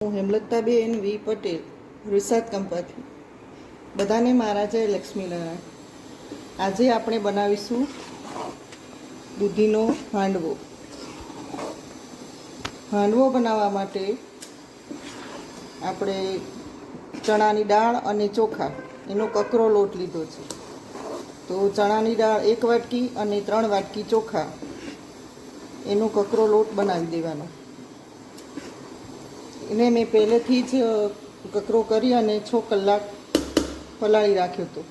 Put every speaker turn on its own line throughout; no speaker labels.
હું હેમલતાબેન વી પટેલ, રિસાદ કંપાથી. બધાને મારા જય લક્ષ્મીનારાયણ. આજે આપણે બનાવીશું દૂધીનો હાંડવો. હાંડવો બનાવવા માટે આપણે ચણાની દાળ અને ચોખા એનો કકરો લોટ લીધો છે. તો ચણાની દાળ 1 વાટકી અને 3 વાટકી ચોખા એનો કકરો લોટ બનાવી દેવાનો. એને મેં પહેલેથી જ કકરો કરી અને 6 કલાક પલાળી રાખ્યો હતો.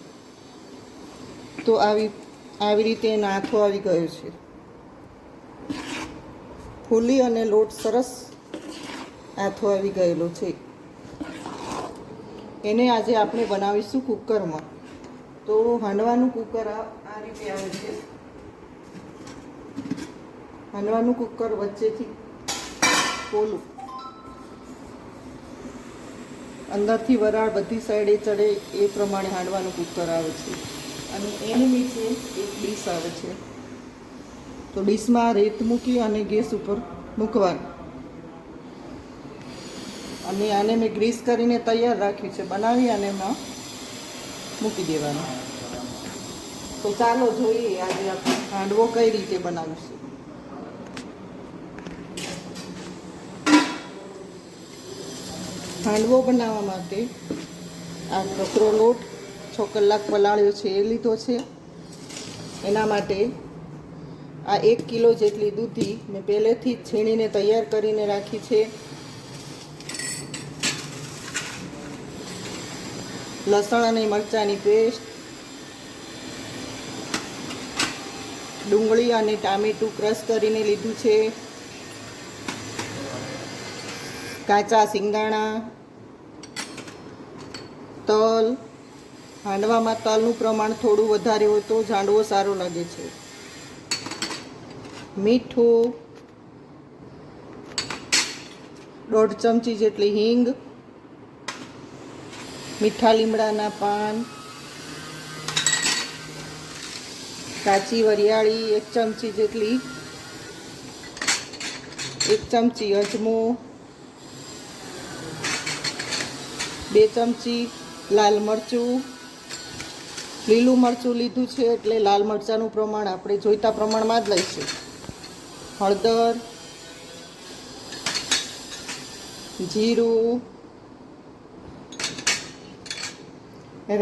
તો આવી રીતે એનો આથો આવી ગયો છે. ફૂલી અને લોટ સરસ આથો આવી ગયેલો છે. એને આજે આપણે બનાવીશું કુકરમાં. તો હાંડવાનું કુકર આ રીતે આવે છે. હાંડવાનું કુકર વચ્ચેથી ખોલું, અંદરથી વરાળ બધી સાઈડે ચડે એ પ્રમાણે હાંડવાનું કુકર આવે છે. અને એની નીચે એક ડીશ આવે છે. તો ડીશમાં રેત મૂકી અને ગેસ ઉપર મૂકવાનું. અને આને મેં ગ્રીસ કરીને તૈયાર રાખ્યું છે. બનાવી અને એમાં મૂકી દેવાનું. તો ચાલો જોઈએ આજે આપણે હાંડવો કઈ રીતે બનાવીશું. હાંડવો બનાવવા માટે આ કકરો લોટ 6 કલાક પલાળ્યો છે એ લીધો છે. એના માટે આ 1 કિલો જેટલી દૂધી મેં પહેલેથી જ છીણીને તૈયાર કરીને રાખી છે. લસણ અને મરચાંની પેસ્ટ, ડુંગળી અને ટામેટું ક્રશ કરીને લીધું છે, કાચા સિંગાણા, તલ. હાંડવામાં તલનું પ્રમાણ થોડું વધારે હોય તો હાંડવો સારો લાગે છે. મીઠું, 1.5 ચમચી જેટલી હિંગ, મીઠા લીમડાના પાન, કાચી વરિયાળી 1 ચમચી જેટલી, 1 ચમચી અજમો, 2 ચમચી લાલ મરચું. લીલું મરચું લીધું છે એટલે લાલ મરચાંનું પ્રમાણ આપણે જોઈતા પ્રમાણમાં જ લઈશું. હળદર, જીરું,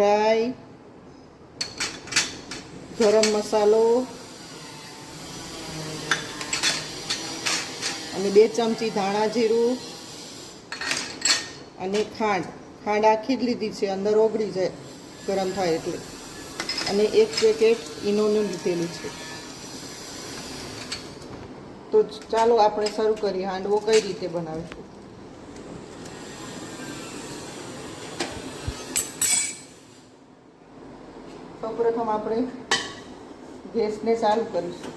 રાઈ, ગરમ મસાલો અને 2 ચમચી ધાણા જીરું અને ખાંડ આખી જ લીધી છે, અંદર ઓગળી જાય ગરમ થાય એટલે. અને 1 પેકેટ ઈનોનું લીધેલું છે. તો ચાલો આપણે શરૂ કરીએ હાંડવો કઈ રીતે બનાવીશું. સૌપ્રથમ આપણે ગેસને ચાલુ કરીશું.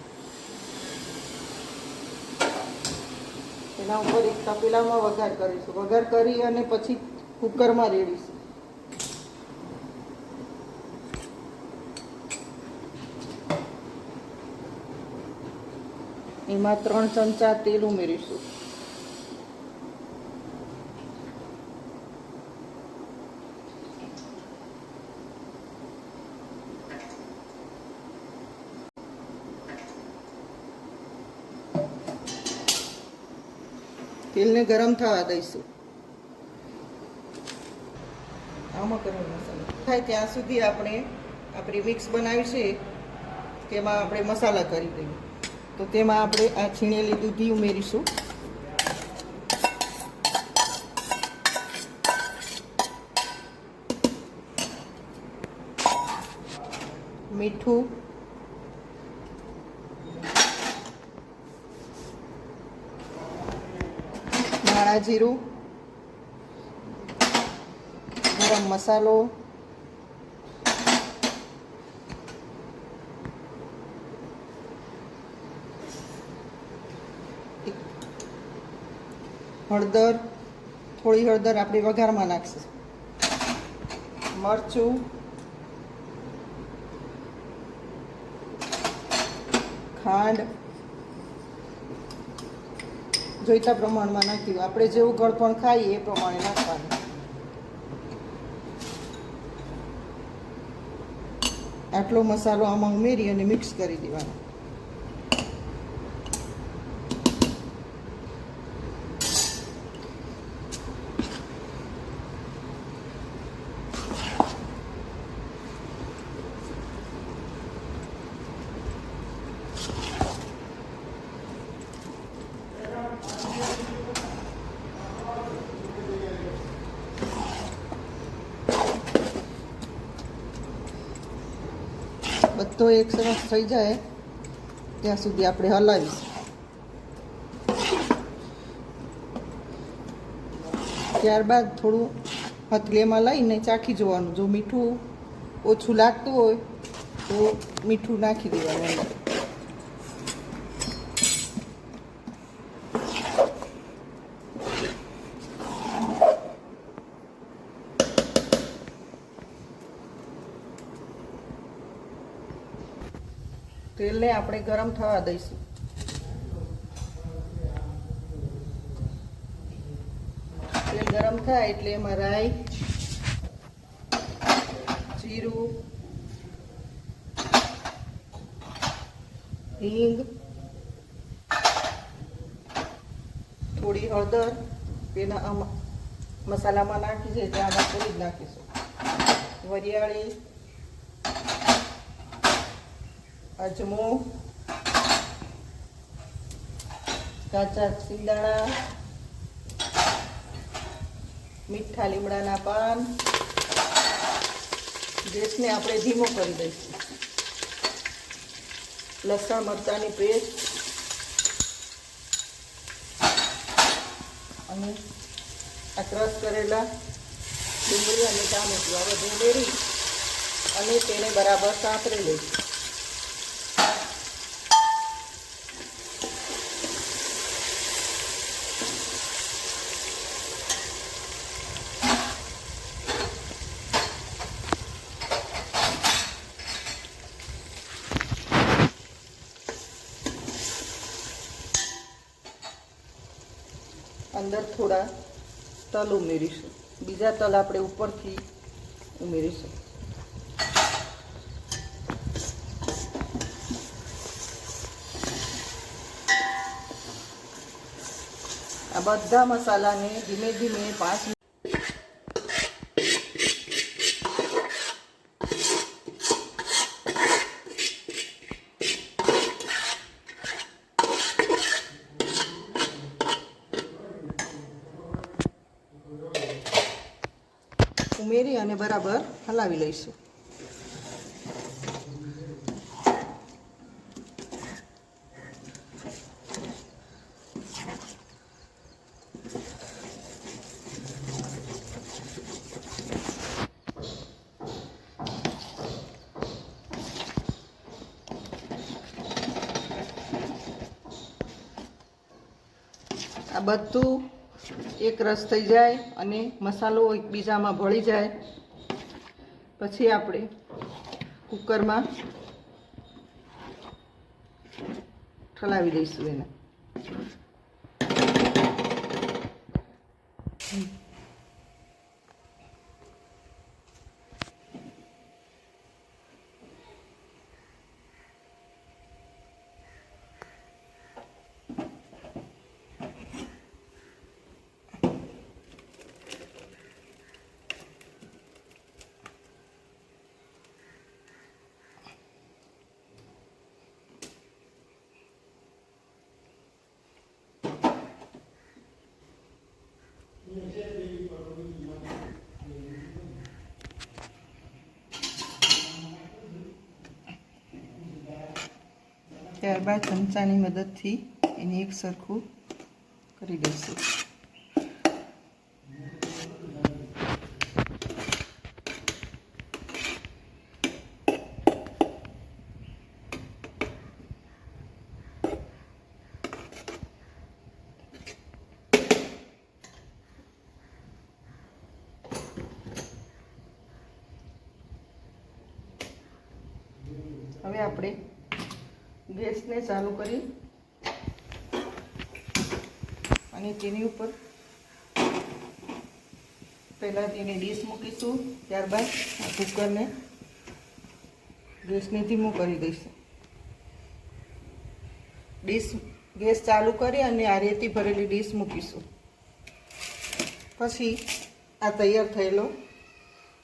એના ઉપર એક તપેલામાં વઘાર કરીશું. વઘાર કરી અને પછી કુકરમાં રેડીશું. એમાં 3 ચમચા તેલ ઉમેરીશું. તેલને ગરમ થવા દઈશું. આમાં ગરમ મસાલો થાય ત્યાં સુધી આપણે મિક્સ બનાવી છે તેમાં આપણે મસાલા કરી દઈએ. તો તેમાં આપણે આ છીણેલી દૂધી ઉમેરીશું. મીઠું, ધાણા જીરું, ગરમ મસાલો, હળદર, થોડી હળદર આપણે વઘારમાં નાખીશું. મરચું, ખાંડ, જોઈતા પ્રમાણમાં નાખ્યું. આપણે જેવું ગળપણ ખાઈએ એ પ્રમાણે નાખવાનું. આટલો મસાલો આમાં ઉમેરી અને મિક્સ કરી દેવાનો. બધો એક સરસ થઈ જાય ત્યાં સુધી આપણે હલાવીશું. ત્યારબાદ થોડું હથેળીમાં લઈને ચાખી જોવાનું. જો મીઠું ઓછું લાગતું હોય તો મીઠું નાખી દેવાનું અંદર. તેલને આપણે ગરમ થવા દઈશું. તેલ ગરમ થાય એટલે એમાં રાઈ, જીરું, હિંગ, થોડી હળદર તેના મસાલામાં નાખી છે ત્યાં આમાં થોડી જ નાખીશું. વરિયાળી, અજમો, કાચા સિંગદાણા, મીઠા લીમડાના પાન. ગેસને આપણે ધીમો કરી દઈશું. લસણ મરચાંની પેસ્ટ અને આ ક્રશ કરેલા ડુંગળી અને ટામેટું આ બધું ઉમેરી અને તેને બરાબર સાંતળી લઈશું. અંદર થોડા તલ ઉમેરીશું. બીજા તલ આપણે ઉપરથી ઉમેરીશું. આ બધા મસાલાને ધીમે ધીમે 5 ઉમેરી અને બરાબર હલાવી લઈશું. આ બધું એક રસ થઈ જાય અને મસાલો એકબીજામાં ભળી જાય પછી આપણે કુકરમાં ઠલાવી દઈશું એને. ત્યારબાદ ચમચાની મદદથી એને એક સરખું કરી દઈશું. હવે આપણે ગેસને ચાલુ કરી અને તેની ઉપર પહેલાં તેની ડીશ મૂકીશું, ત્યારબાદ આ કુકરને ગેસને ધીમું કરી દઈશું. ગેસ ચાલુ કરી અને આ રેતી ભરેલી ડીશ મૂકીશું. પછી આ તૈયાર થયેલો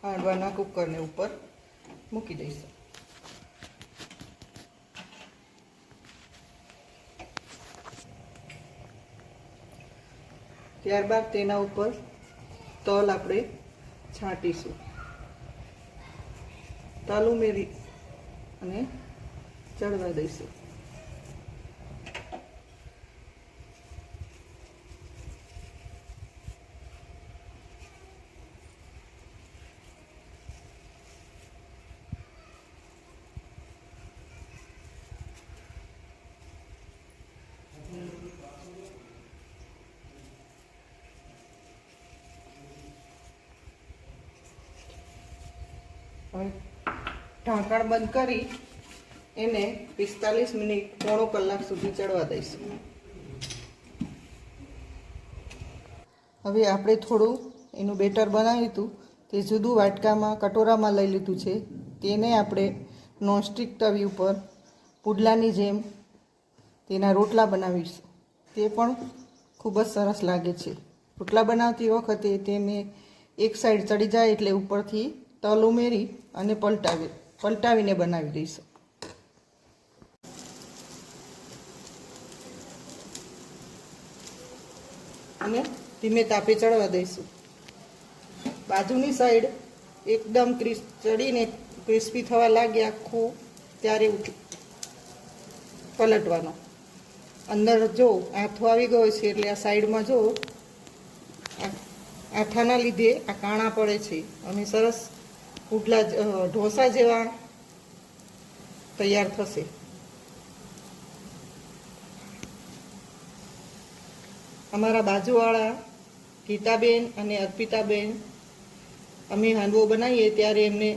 હાંડવાના કુકરને ઉપર મૂકી દઈશું. ત્યારબાદ તેના ઉપર તલ આપણે છાંટીશું. તલ ઉમેરી અને ચડવા દઈશું. હવે ઢાંકણ બંધ કરી એને 45 મિનિટ પોણો કલાક સુધી ચડવા દઈશું. હવે આપણે થોડું એનું બેટર બનાવ્યું હતું તે જુદું વાટકામાં કટોરામાં લઈ લીધું છે. તેને આપણે નોનસ્ટિક તવી ઉપર પુડલાની જેમ તેના રોટલા બનાવીશું. તે પણ ખૂબ જ સરસ લાગે છે. રોટલા બનાવતી વખતે તેને એક સાઈડ ચડી જાય એટલે ઉપરથી તલ ઉમેરી અને પલટાવીને બનાવી દઈશું. અને ધીમે તાપે ચડવા દઈશું. બાજુની સાઈડ એકદમ ચડીને ક્રિસ્પી થવા લાગે આખું ત્યારે પલટવાનો. અંદર જો આથો આવી ગયો છે એટલે આ સાઈડમાં જો આથાના લીધે આ કાણા પડે છે અને સરસ પુડલા ઢોસા જેવા તૈયાર થશે. અમારા બાજુવાળા ગીતાબેન અને અર્પિતાબેન અમે હાંડવો બનાવીએ ત્યારે એમને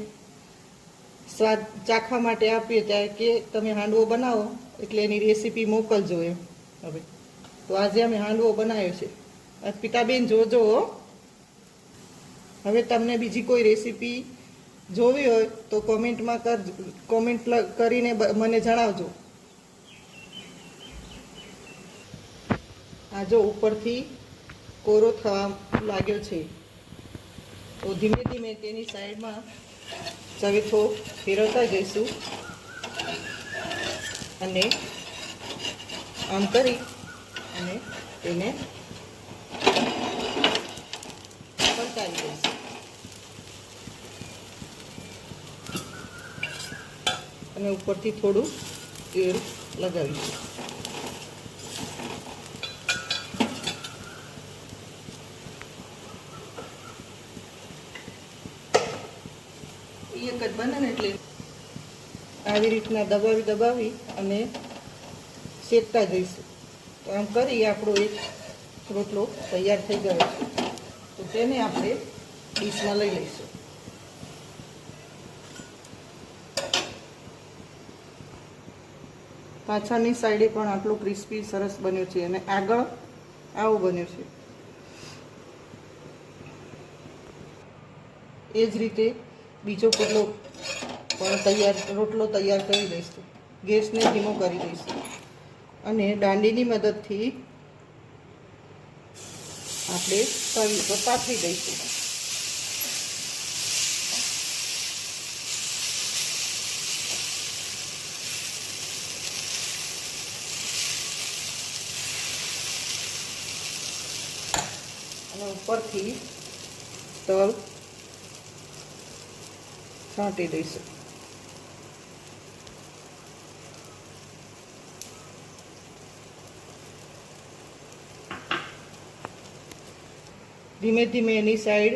સ્વાદ ચાખવા માટે આપીએ ત્યારે કે તમે હાંડવો બનાવો એટલે એની રેસીપી મોકલજો એમ. હવે તો આજે અમે હાંડવો બનાવ્યો છે. અર્પિતાબેન જોજો. હવે તમને બીજી કોઈ રેસીપી જોવી હોય તો કોમેન્ટ કરીને મને જણાવજો. આ જો ઉપરથી કોરો થવા લાગ્યો છે તો ધીમે ધીમે તેની સાઈડમાં ચવીથો ફેરવતા જઈશું અને આમ કરી અને તેને પલટાવી દઈશું. અને ઉપરથી થોડું તેલ લગાવીશું. એક જ બને ને એટલે આવી રીતના દબાવી અને શેકતા જઈશું. તો આમ કરી આપણો એક રોટલો તૈયાર થઈ ગયો છે. તો તેને આપણે ડીશમાં લઈ લઈશું. પાછળની સાઈડે પણ આટલું ક્રિસ્પી સરસ બન્યું છે અને આગળ આવું બન્યું છે. એ જ રીતે બીજો પુડલો પણ રોટલો તૈયાર કરી દઈશું. ગેસને ધીમો કરી દઈશું અને દાંડીની મદદથી આપણે તવી પર પાથરી દઈશું. અને ઉપરથી તલ છાંટી દઈશું. ધીમે ધીમે એની સાઈડ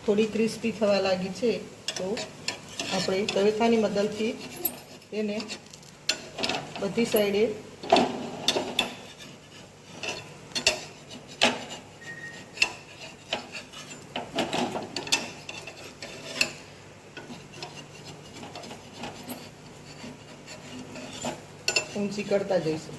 થોડી ક્રિસ્પી થવા લાગી છે તો આપણે તવેથાની મદદથી તેને બધી સાઈડે ઊંચી કરતા જઈશું.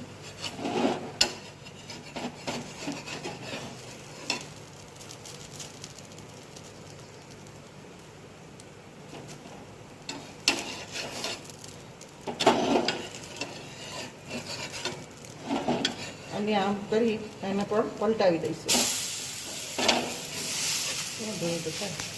અને આમ કરી એને પણ પલટાવી દઈશું.
ધોઈ તો થાય.